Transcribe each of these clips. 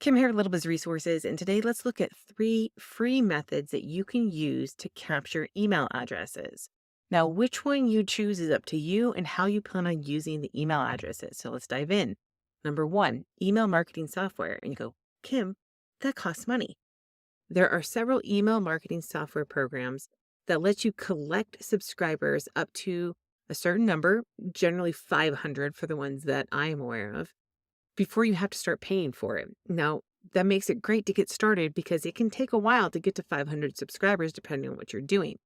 Kim here, Little Biz Resources, and today let's look at 3 free methods that you can use to capture email addresses. Now, which one you choose is up to you and how you plan on using the email addresses. So let's dive in. Number 1, email marketing software. And you go, Kim, that costs money. There are several email marketing software programs that let you collect subscribers up to a certain number, generally 500 for the ones that I am aware of, before you have to start paying for it. Now, that makes it great to get started because it can take a while to get to 500 subscribers depending on what you're doing.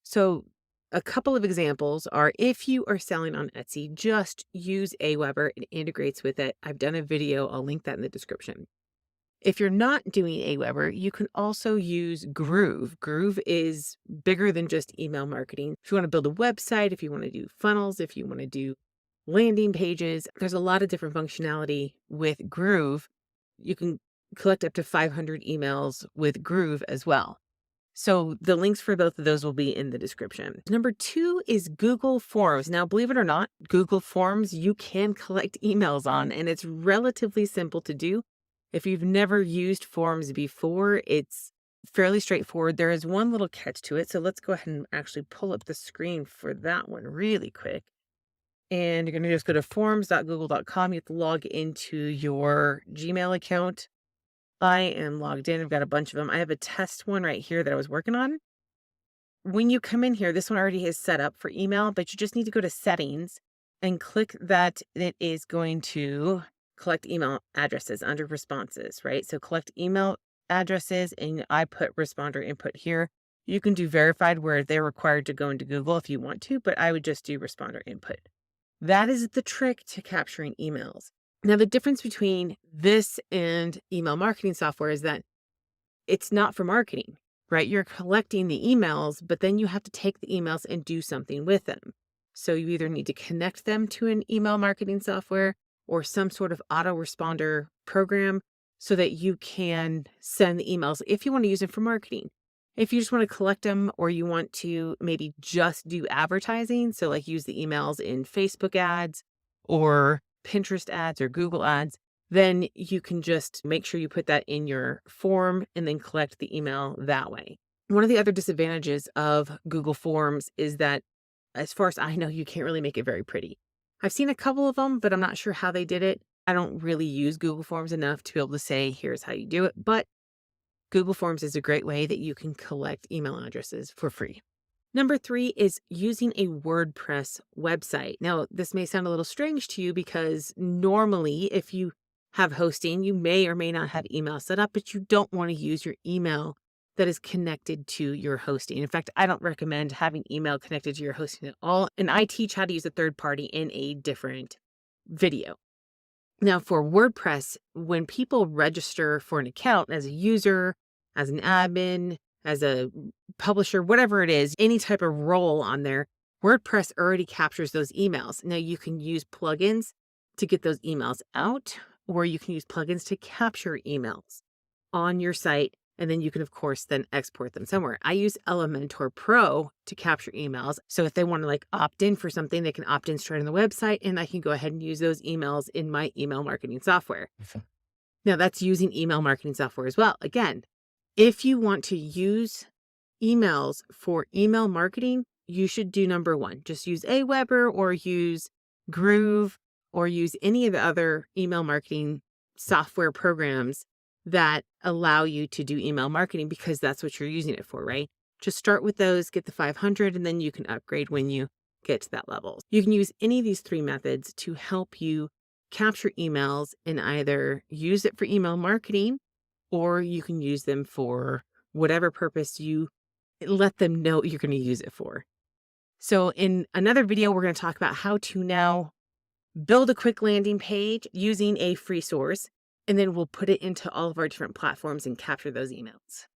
So, a couple of examples are if you are selling on Etsy, just use Aweber. It integrates with it. I've done a video, I'll link that in the description. If you're not doing Aweber, you can also use Groove. Groove is bigger than just email marketing. If you want to build a website, if you want to do funnels, if you want to do landing pages, there's a lot of different functionality with Groove. You can collect up to 500 emails with Groove as well. So the links for both of those will be in the description. Number 2 is Google Forms. Now, believe it or not, Google Forms you can collect emails on, and it's relatively simple to do. If you've never used Forms before, it's fairly straightforward. There is one little catch to it. So let's go ahead and actually pull up the screen for that one really quick. And you're going to just go to forms.google.com. You have to log into your Gmail account. I am logged in. I've got a bunch of them. I have a test one right here that I was working on. When you come in here, this one already is set up for email, but you just need to go to settings and click that it is going to collect email addresses under responses, right? So collect email addresses, and I put responder input here. You can do verified where they're required to go into Google if you want to, but I would just do responder input. That is the trick to capturing emails. Now, the difference between this and email marketing software is that it's not for marketing, right? You're collecting the emails, but then you have to take the emails and do something with them. So you either need to connect them to an email marketing software or some sort of autoresponder program so that you can send the emails if you want to use them for marketing. If you just want to collect them or you want to maybe just do advertising, so like use the emails in Facebook ads or Pinterest ads or Google ads, then you can just make sure you put that in your form and then collect the email that way. One of the other disadvantages of Google Forms is that, as far as I know, you can't really make it very pretty. I've seen a couple of them, but I'm not sure how they did it. I don't really use Google Forms enough to be able to say, here's how you do it. But Google Forms is a great way that you can collect email addresses for free. Number 3 is using a WordPress website. Now, this may sound a little strange to you because normally if you have hosting, you may or may not have email set up, but you don't want to use your email that is connected to your hosting. In fact, I don't recommend having email connected to your hosting at all. And I teach how to use a third party in a different video. Now, for WordPress, when people register for an account as a user, as an admin, as a publisher, whatever it is, any type of role on there, WordPress already captures those emails. Now, you can use plugins to get those emails out, or you can use plugins to capture emails on your site. And then you can, of course, then export them somewhere. I use Elementor Pro to capture emails. So if they want to like opt in for something, they can opt in straight on the website and I can go ahead and use those emails in my email marketing software. Now that's using email marketing software as well. Again, if you want to use emails for email marketing, you should do number 1. Just use Aweber or use Groove or use any of the other email marketing software programs that allow you to do email marketing because that's what you're using it for, right? Just start with those, get the 500, and then you can upgrade when you get to that level. You can use any of these 3 methods to help you capture emails and either use it for email marketing or you can use them for whatever purpose you let them know you're going to use it for. So in another video, we're going to talk about how to now build a quick landing page using a free source, and then we'll put it into all of our different platforms and capture those emails.